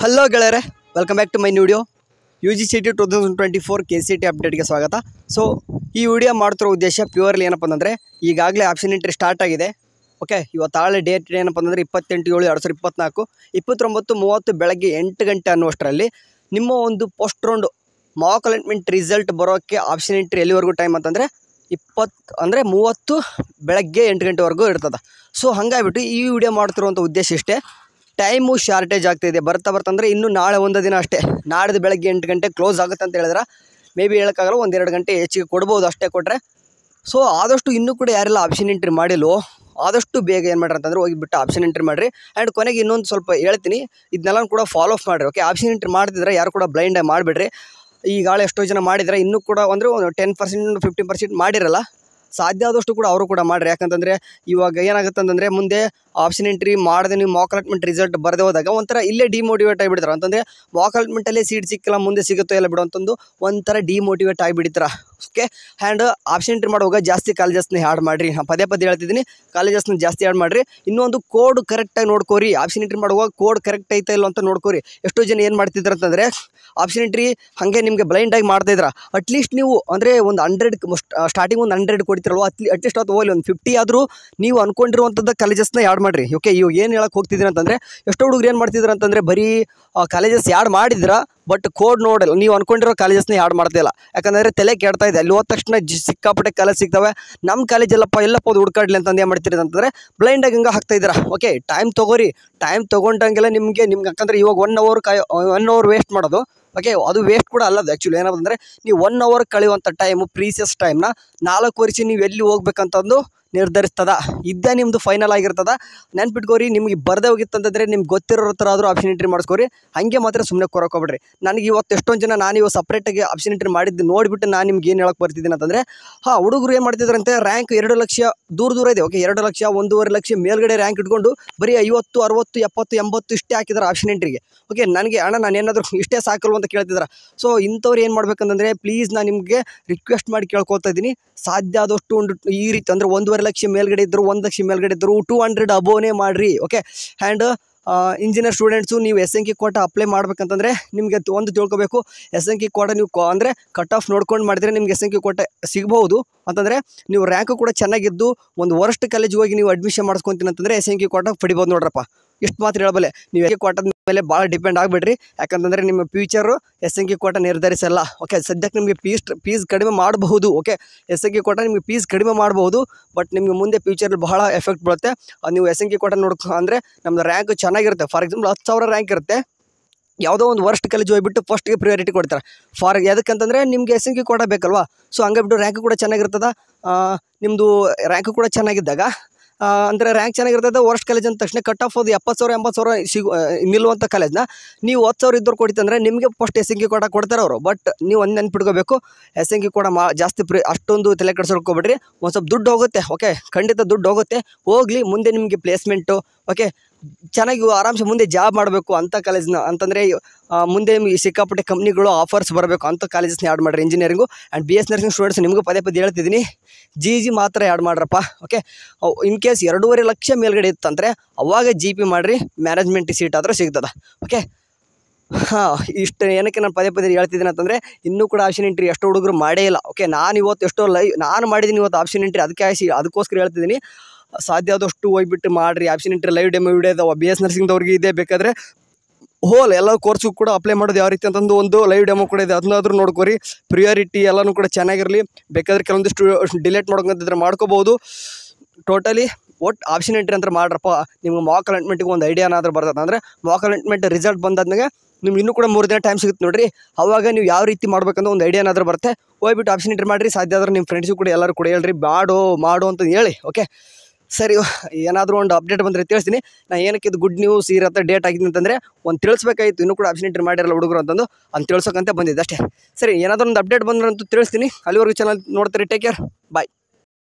Hello ಗೆಳೆಯರೆ, welcome back to my video. UGCET 2024 KCET ಅಪ್ಡೇಟ್ಗೆ ಸ್ವಾಗತ. ಸೊ ಈ ವಿಡಿಯೋ ಮಾಡ್ತಿರೋ ಉದ್ದೇಶ ಪ್ಯೂರ್ಲಿ ಏನಪ್ಪ ಅಂತಂದರೆ, ಈಗಾಗಲೇ ಆಪ್ಷನ್ ಎಂಟ್ರಿ ಸ್ಟಾರ್ಟ್ ಆಗಿದೆ. ಓಕೆ, ಇವತ್ತು ನಾಳೆ ಡೇಟ್ ಏನಪ್ಪ ಅಂತಂದರೆ 28/7/2024 29:30 ಬೆಳಗ್ಗೆ 8 ಗಂಟೆ ಅನ್ನುವಷ್ಟರಲ್ಲಿ ನಿಮ್ಮ ಒಂದು post round Mach allotment result ಬರೋಕ್ಕೆ ಆಪ್ಷನ್ ಎಂಟ್ರಿ ಎಲ್ಲಿವರೆಗೂ ಟೈಮ್ ಅಂತಂದರೆ 30 ಬೆಳಗ್ಗೆ 8 ಗಂಟೆವರೆಗೂ ಇರ್ತದೆ. ಸೊ ಹಾಗಾಗಿಬಿಟ್ಟು ಈ ವಿಡಿಯೋ ಮಾಡ್ತಿರುವಂಥ ಉದ್ದೇಶ ಇಷ್ಟೇ. ಟೈಮು ಶಾರ್ಟೇಜ್ ಆಗ್ತಾಯಿದೆ, ಬರ್ತಾ ಅಂದರೆ ಇನ್ನೂ ನಾಳೆ ಒಂದು ದಿನ ಅಷ್ಟೇ. ನಾಡಿದ್ದು ಬೆಳಗ್ಗೆ 8 ಗಂಟೆ ಕ್ಲೋಸ್ ಆಗುತ್ತೆ ಅಂತ ಹೇಳಿದ್ರೆ ಮೇ ಬಿ ಹೇಳೋಕ್ಕಾಗಲ್ಲ, 1-2 ಗಂಟೆ ಹೆಚ್ಚಿಗೆ ಕೊಡ್ಬೋದು ಅಷ್ಟೇ ಕೊಟ್ಟರೆ. ಸೊ ಆದಷ್ಟು ಇನ್ನೂ ಕೂಡ ಯಾರೆಲ್ಲ ಆಪ್ಷನ್ ಎಂಟ್ರಿ ಮಾಡಿಲ್ವೋ ಆದಷ್ಟು ಬೇಗ ಏನು ಮಾಡ್ರಿ ಅಂತಂದರೆ ಹೋಗಿಬಿಟ್ಟು ಆಪ್ಷನ್ ಎಂಟ್ರಿ ಮಾಡಿರಿ. ಆ್ಯಂಡ್ ಕೊನೆಗೆ ಇನ್ನೊಂದು ಸ್ವಲ್ಪ ಹೇಳ್ತೀನಿ, ಇದನ್ನೆಲ್ಲ ಕೂಡ ಫಾಲೋ ಅಪ್ ಮಾಡಿರಿ. ಓಕೆ, ಆಪ್ಷನ್ ಎಂಟ್ರಿ ಮಾಡ್ತಿದ್ರೆ ಯಾರು ಕೂಡ ಬ್ಲೈಂಡಾಗಿ ಮಾಡಿಬಿಡ್ರಿ. ಈಗಾಗಲೇ ಎಷ್ಟೋ ಜನ ಮಾಡಿದರೆ ಇನ್ನೂ ಕೂಡ ಅಂದರೆ ಒಂದು 10% 15% ಮಾಡಿರಲ್ಲ, ಸಾಧ್ಯ ಆದಷ್ಟು ಕೂಡ ಅವರು ಕೂಡ ಮಾಡಿರಿ. ಯಾಕಂತಂದರೆ ಇವಾಗ ಏನಾಗುತ್ತೆ ಅಂತಂದರೆ, ಮುಂದೆ ಆಪ್ಷನ್ ಎಂಟ್ರಿ ಮಾಡದೆ ನೀವು ಮಾಕ್ ಅಲಾಟ್ಮೆಂಟ್ ರಿಸಲ್ಟ್ ಬರದೆ ಹೋದಾಗ ಒಂಥರ ಇಲ್ಲೇ ಡಿಮೋಟಿವೇಟ್ ಆಗಿಬಿಡ್ತಾರೆ. ಅಂತಂದರೆ ಮಾಕ್ ಅಲಾಟ್ಮೆಂಟಲ್ಲೇ ಸೀಟ್ ಸಿಕ್ಕಿಲ್ಲ, ಮುಂದೆ ಸಿಗುತ್ತೋ ಇಲ್ಲ ಬಿಡು ಅಂತಂದು ಒಂಥರ ಡಿಮೋಟಿವೇಟ್ ಆಗಿಬಿಡ್ತಾರೆ. ಓಕೆ, ಆ್ಯಂಡ್ ಆಪ್ಷನ್ ಎಂಟ್ರಿ ಮಾಡುವಾಗ ಜಾಸ್ತಿ ಕಾಲೇಜಸ್ನ ಆ್ಯಡ್ ಮಾಡಿರಿ. ನಾನು ಪದೇ ಹೇಳ್ತಿದ್ದೀನಿ, ಕಾಲೇಜಸ್ನ ಜಾಸ್ತಿ ಆ್ಯಡ್ ಮಾಡಿರಿ. ಇನ್ನೊಂದು ಕೋಡ್ ಕರೆಕ್ಟಾಗಿ ನೋಡ್ಕೋರಿ. ಆಪ್ಷನ್ ಎಂಟ್ರಿ ಮಾಡುವಾಗ ಕೋಡ್ ಕರೆಕ್ಟ್ ಐತಾ ಇಲ್ಲ ಅಂತ ನೋಡ್ಕೋರಿ. ಎಷ್ಟೋ ಜನ ಏನು ಮಾಡ್ತಿದ್ರು ಅಂತಂದರೆ, ಆಪ್ಷನ್ ಎಂಟ್ರಿ ಹಾಗೆ ನಿಮಗೆ ಬ್ಲೈಂಡಾಗಿ ಮಾಡ್ತಾಯಿದ್ರ. ಅಟ್ಲೀಸ್ಟ್ ನೀವು ಅಂದರೆ ಒಂದು 100 ಸ್ಟಾರ್ಟಿಂಗ್ ಒಂದು 100 ಕೊಡ್ತಿರಲ್ವ, ಅಟ್ಲೀಸ್ಟ್ ಅದು ಹೋಗ್ಲಿ ಒಂದು 50 ಆದರೂ ನೀವು ಅಂದ್ಕೊಂಡಿರುವಂಥದ್ದು ಕಾಲೇಜಸ್ನ ಆ್ಯಡ್ ಮಾಡಿರಿ. ಓಕೆ, ಇವಾಗ ಏನು ಹೇಳಕ್ಕೆ ಹೋಗ್ತಿದ್ದೀರ ಅಂತಂದರೆ, ಎಷ್ಟೋ ಹುಡುಗರು ಏನು ಮಾಡ್ತಿದ್ರು ಅಂತಂದರೆ, ಬರೀ ಕಾಲೇಜಸ್ ಆ್ಯಡ್ ಮಾಡಿದ್ರ ಬಟ್ ಕೋಡ್ ನೋಡಲ್ಲ, ನೀವು ಅಂದ್ಕೊಂಡಿರೋ ಕಾಲೇಜಸ್ನ ಆ್ಯಡ್ ಮಾಡ್ತಾಯಿಲ್ಲ. ಯಾಕಂದರೆ ತಲೆ ಕೆಡ್ತಾ ಇದೆ. ಅಲ್ಲಿ ಹೋದ ತಕ್ಷಣ ಸಿಕ್ಕಾಪಟ್ಟೆ ಕಾಲೇಜ್ ಸಿಗ್ತವೆ. ನಮ್ಮ ಕಾಲೇಜ್ ಎಲ್ಲಪ್ಪ ಅದು ಹುಡ್ಕಾಡ್ಲಿ ಅಂತಂದು ಏನು ಮಾಡ್ತೀರಿ ಅಂತಂದರೆ ಬ್ಲೈಂಡಾಗಿ ಹಿಂಗೆ ಹಾಕ್ತಾಯಿದ್ದೀರ. ಓಕೆ, ಟೈಮ್ ತೊಗೋರಿ. ಟೈಮ್ ತೊಗೊಂಡಂಗೆಲ್ಲ ನಿಮಗೆ ಯಾಕಂದರೆ ಇವಾಗ 1 ಅವರ್ ವೇಸ್ಟ್ ಮಾಡೋದು. ಓಕೆ, ಅದು ವೇಸ್ಟ್ ಕೂಡ ಅಲ್ಲದು. ಆ್ಯಕ್ಚುಲಿ ಏನಂದರೆ, ನೀವು 1 ಅವರ್ ಕಳೆಯುವಂಥ ಟೈಮು, ಪ್ರೀಸಿಯಸ್ ಟೈಮ್ನ 4 ವರ್ಷ ನೀವು ಎಲ್ಲಿ ಹೋಗ್ಬೇಕಂತಂದು ನಿರ್ಧರಿಸ್ತದ. ಇದ್ದೇ ನಿಮ್ಮದು ಫೈನಲ್ ಆಗಿರ್ತದ. ನೆನ್ಪಿಟ್ಕೋರಿ, ನಿಮಗೆ ಬರದೇ ಹೋಗಿತ್ತಂತಂದರೆ ನಿಮ್ಗೆ ಗೊತ್ತಿರೋ ಥರ ಆದರೂ ಆಪ್ಷನ್ ಎಂಟ್ರಿ ಮಾಡಿಸ್ಕೋರಿ. ಹಾಗೆ ಮಾತ್ರ ಸುಮ್ಮನೆ ಕೊರಕೋಬಿಡ್ರಿ. ನನಗೆ ಇವತ್ತು ಎಷ್ಟೊಂದು ಜನ ನಾನು ಇವಾಗ ಸಪ್ರೇಟಾಗಿ ಆಪ್ಷನ್ ಎಂಟ್ರಿ ಮಾಡಿದ್ದು ನೋಡಿಬಿಟ್ಟು ನಾನು ನಿಮ್ಗೆ ಏನು ಹೇಳಕ್ಕೆ ಬರ್ತಿದ್ದೀನಿ ಅಂತಂದರೆ, ಹುಡುಗರು ಏನು ಮಾಡ್ತಿದ್ರಂತೆ, ರ್ಯಾಂಕ್ 2 ಲಕ್ಷ ದೂರ ಇದೆ. ಓಕೆ, 2 ಲಕ್ಷ 1.5 ಲಕ್ಷ ಮೇಲ್ಗಡೆ ರ್ಯಾಂಕ್ ಇಟ್ಕೊಂಡು ಬರೀ 50 60 70 80 ಇಷ್ಟೇ ಹಾಕಿದ್ದಾರೆ ಆಪ್ಷನ್ ಎಂಟ್ರಿಗೆ. ಓಕೆ, ನನಗೆ ಅಣ್ಣ ನಾನು ಏನಾದರೂ ಇಷ್ಟೇ ಸಾಕಲ್ವ ಅಂತ ಕೇಳ್ತಿದ್ದಾರೆ. ಸೊ ಇಂಥವ್ರು ಏನು ಮಾಡ್ಬೇಕಂತಂದರೆ, ಪ್ಲೀಸ್ ನಾನು ನಿಮಗೆ ರಿಕ್ವೆಸ್ಟ್ ಮಾಡಿ ಕೇಳ್ಕೊಳ್ತಾ ಇದ್ದೀನಿ, ಸಾಧ್ಯ ಆದಷ್ಟು ಒಂದು ಈ ರೀತಿ ಅಂದರೆ 1.5 ಲಕ್ಷ ಮೇಲ್ಗಡೆ ಇದ್ದರು, 1 ಲಕ್ಷ ಮೇಲ್ಗಡೆ ಇದ್ದರು 200 ಅಬೋನೇ ಮಾಡಿರಿ. ಓಕೆ, ಆ್ಯಂಡ್ ಇಂಜಿನಿಯರ್ ಸ್ಟೂಡೆಂಟ್ಸು ನೀವು SNQ ಕೋಟ ಅಪ್ಲೈ ಮಾಡ್ಬೇಕಂತಂದರೆ ನಿಮಗೆ ಒಂದು ತಿಳ್ಕೊಬೇಕು. SNQ ಕೋಟ ನೀವು ಅಂದರೆ ಕಟ್ ಆಫ್ ನೋಡ್ಕೊಂಡು ಮಾಡಿದರೆ ನಿಮ್ಗೆ SNQ ಕೋಟ ಸಿಗ್ಬೋದು. ಅಂತಂದರೆ ನೀವು ರ್ಯಾಂಕು ಕೂಡ ಚೆನ್ನಾಗಿದ್ದು ಒಂದು ವರ್ಸ್ಟ್ ಕಾಲೇಜಿಗೆ ಹೋಗಿ ನೀವು ಅಡ್ಮಿಷನ್ ಮಾಡಿಸ್ಕೊತೀನಿ ಅಂತಂದರೆ SNQ ಕೋಟ ಪಡಿಬೋದು ನೋಡ್ರಪ್ಪ. ಇಷ್ಟು ಮಾತ್ರ ಹೇಳಬಲ್ಲೆ. ನೀವು SNQ ಕೋಟದ ಮೇಲೆ ಭಾಳ ಡಿಪೆಂಡ್ ಆಗಿಬಿಡ್ರಿ. ಯಾಕಂತಂದರೆ ನಿಮ್ಮ ಫ್ಯೂಚರು SNQ ಕೋಟ ನಿರ್ಧರಿಸಲ್ಲ. ಓಕೆ, ಸದ್ಯಕ್ಕೆ ನಿಮಗೆ ಫೀಸ್ ಕಡಿಮೆ ಮಾಡಬಹುದು. ಓಕೆ, SNQ ಕೋಟ ನಿಮಗೆ ಫೀಸ್ ಕಡಿಮೆ ಮಾಡಬಹುದು, ಬಟ್ ನಿಮಗೆ ಮುಂದೆ ಫ್ಯೂಚರಲ್ಲಿ ಬಹಳ ಎಫೆಕ್ಟ್ ಬೀಳುತ್ತೆ. ನೀವು SNQ ಕೋಟ ಅಂದರೆ ನಮ್ಮದು ರ್ಯಾಂಕ್ ಚೆನ್ನಾಗಿರುತ್ತೆ. ಫಾರ್ ಎಕ್ಸಾಂಪಲ್ 10,000 ರ್ಯಾಂಕ್ ಇರುತ್ತೆ, ಯಾವುದೋ ಒಂದು ವರ್ಸ್ಟ್ ಕಾಲೇಜ್ ಹೋಗ್ಬಿಟ್ಟು ಫಸ್ಟ್ಗೆ ಪ್ರಿಯಾರಿಟಿ ಕೊಡ್ತಾರೆ. ಯಾಕಂತಂದರೆ ನಿಮಗೆ SNQ ಕೋಟ ಬೇಕಲ್ವಾ. ಸೊ ಹಂಗಾಗ್ಬಿಟ್ಟು ರ್ಯಾಂಕು ಕೂಡ ಚೆನ್ನಾಗಿರ್ತದೆ. ನಿಮ್ಮದು ರ್ಯಾಂಕು ಕೂಡ ಚೆನ್ನಾಗಿದ್ದಾಗ ಅಂದರೆ ರ್ಯಾಂಕ್ ಚೆನ್ನಾಗಿರ್ತದೆ, ವರ್ಸ್ಟ್ ಕಾಲೇಜ್ ಅಂದ ತಕ್ಷಣ ಕಟ್ ಆಫ್ ಅದು 70,000 80,000 ನಿಲ್ಲುವಂಥ ಕಾಲೇಜ್ನ ನೀವು 10,000 ಇದ್ದವ್ರು ಕೊಡ್ತಂದರೆ ನಿಮಗೆ ಫಸ್ಟ್ SNQ ಕೋಟ ಕೊಡ್ತಾರೆ ಅವರು. ಬಟ್ ನೀವು ಒಂದು ನೆನ್ಪಿಟ್ಕೋಬೇಕು, SNQ ಕೋಟ ಜಾಸ್ತಿ ಅಷ್ಟೊಂದು ತಲೆ ಕೆಡಿಸ್ಕೊಳ್ಕೊಬೇಡ್ರಿ. ಒಂದು ಸ್ವಲ್ಪ ದುಡ್ಡು ಹೋಗುತ್ತೆ. ಓಕೆ, ಖಂಡಿತ ದುಡ್ಡು ಹೋಗಲಿ. ಮುಂದೆ ನಿಮಗೆ ಪ್ಲೇಸ್ಮೆಂಟು ಓಕೆ ಚೆನ್ನಾಗಿ ಆರಾಮ್ಸೆ ಮುಂದೆ ಜಾಬ್ ಮಾಡಬೇಕು ಅಂಥ ಕಾಲೇಜ್ನ ಅಂತಂದರೆ ಮುಂದೆ ನಿಮಗೆ ಸಿಕ್ಕಾಪಟ್ಟೆ ಕಂಪ್ನಿಗಳು ಆಫರ್ಸ್ ಬರಬೇಕು ಅಂಥ ಕಾಲೇಜಸ್ನ ಆ್ಯಡ್ ಮಾಡಿರಿ. Engineering and BS nursing students ನಿಮಗೂ ಪದೇ ಹೇಳ್ತಿದ್ದೀನಿ, GG ಮಾತ್ರ ಆ್ಯಡ್ ಮಾಡ್ರಪ್ಪ. ಓಕೆ, ಇನ್ ಕೇಸ್ 2.5 ಲಕ್ಷ ಮೇಲ್ಗಡೆ ಇತ್ತಂದರೆ ಅವಾಗ GP ಮಾಡಿರಿ, ಮ್ಯಾನೇಜ್ಮೆಂಟ್ ಸೀಟ್ ಆದರೂ ಸಿಗ್ತದೆ. ಓಕೆ, ಇಷ್ಟು ಏನಕ್ಕೆ ನಾನು ಪದೇ ಹೇಳ್ತಿದ್ದೀನಿ ಅಂತಂದರೆ, ಇನ್ನೂ ಕೂಡ ಆಪ್ಷನ್ ಎಂಟ್ರಿ ಎಷ್ಟೋ ಹುಡುಗರು ಮಾಡೇ ಇಲ್ಲ. ಓಕೆ, ನಾನು ಇವತ್ತು ಎಷ್ಟೋ ನಾನು ಮಾಡಿದ್ದೀನಿ ಇವತ್ತು ಆಪ್ಷನ್ ಎಂಟ್ರಿ, ಅದಕ್ಕೋಸ್ಕರ ಹೇಳ್ತಿದ್ದೀನಿ. ಸಾಧ್ಯ ಆದಷ್ಟು ಹೋಗ್ಬಿಟ್ಟು ಮಾಡಿರಿ option entry. Live demo video ಇದಾವೆ BS ನರ್ಸಿಂಗ್ದವ್ರಿಗೆ ಇದೆ, ಬೇಕಾದರೆ ಎಲ್ಲ ಕೋರ್ಸ್ಗೂ ಕೂಡ ಅಪ್ಲೈ ಮಾಡೋದು ಯಾವ ರೀತಿ ಅಂತಂದು ಒಂದು ಲೈವ್ ಡೆಮೋ ಕೂಡ ಇದೆ, ಅದನ್ನಾದ್ರೂ ನೋಡ್ಕೋರಿ. ಪ್ರಿಯಾರಿಟಿ ಎಲ್ಲನೂ ಕೂಡ ಚೆನ್ನಾಗಿರಲಿ. ಬೇಕಾದರೆ ಕೆಲವೊಂದಿಷ್ಟು ಡಿಲೇಟ್ ಮಾಡ್ಕೊಂತಿದ್ರೆ ಮಾಡ್ಕೋಬೋದು. ಟೋಟಲಿ ಒಟ್ಟು ಆಪ್ಷನ್ ಎಂಟ್ರಿ ಅಂತ ಮಾಡ್ರಪ್ಪ. ನಿಮ್ಗೆ ಮಾಕ್ ಅಲಾಟ್ಮೆಂಟಿಗೆ ಒಂದು ಐಡಿಯಾನಾದ್ರೂ ಬರ್ತದೆ. ಅಂದರೆ ಮಾಕ್ ಅಲಾಟ್ಮೆಂಟ್ ರಿಸಲ್ಟ್ ಬಂದಾದ್ಮೇಲೆ ನಿಮ್ಗೆ ಇನ್ನೂ ಕೂಡ 3 ದಿನ ಟೈಮ್ ಸಿಗುತ್ತೆ ನೋಡಿರಿ. ಅವಾಗ ನೀವು ಯಾವ ರೀತಿ ಮಾಡ್ಬೇಕಂತ ಒಂದು ಐಡಿಯಾನಾದ್ರೂ ಬರುತ್ತೆ. ಹೋಗ್ಬಿಟ್ಟು ಆಪ್ಷನ್ ಎಂಟ್ರಿ ಮಾಡಿರಿ. ಸಾಧ್ಯ ಆದ್ರೆ ನಿಮ್ಮ ಫ್ರೆಂಡ್ಸು ಕೂಡ ಎಲ್ಲರೂ ಕೂಡ ಹೇಳ್ರಿ, ಮಾಡು ಅಂತ ಹೇಳಿ. ಓಕೆ, ಸರಿ, ಏನಾದರೂ ಒಂದು ಅಪ್ಡೇಟ್ ಬಂದರೆ ತಿಳಿಸ್ತೀನಿ. ನಾನು ಏನಕ್ಕೆ ಇದು ಗುಡ್ ನ್ಯೂಸ್ ಇರತ್ತೆ ಡೇಟ್ ಆಗಿದ್ದೀನಿ ಅಂತಂದರೆ ಒಂದು ತಿಳಿಸ್ಬೇಕಾಗಿತ್ತು, ಇನ್ನೂ ಕೂಡ ಆಪ್ಷನ್ ಎಂಟ್ರಿ ಮಾಡಿರಲ್ಲ ಹುಡುಗರು ಅಂತಂದು ಅಂತ ತಿಳ್ಸೋಕ್ಕಂತ ಬಂದಿದ್ದೆ ಅಷ್ಟೇ. ಸರಿ, ಏನಾದರೂ ಒಂದು ಅಪ್ಡೇಟ್ ಬಂದ್ರೆ ಅಂತೂ ತಿಳಿಸ್ತೀನಿ. ಅಲ್ಲಿವರೆಗೂ ಚಾನಲ್ ನೋಡ್ತೀರಿ. ಟೇಕ್ ಕೇರ್, ಬಾಯ್.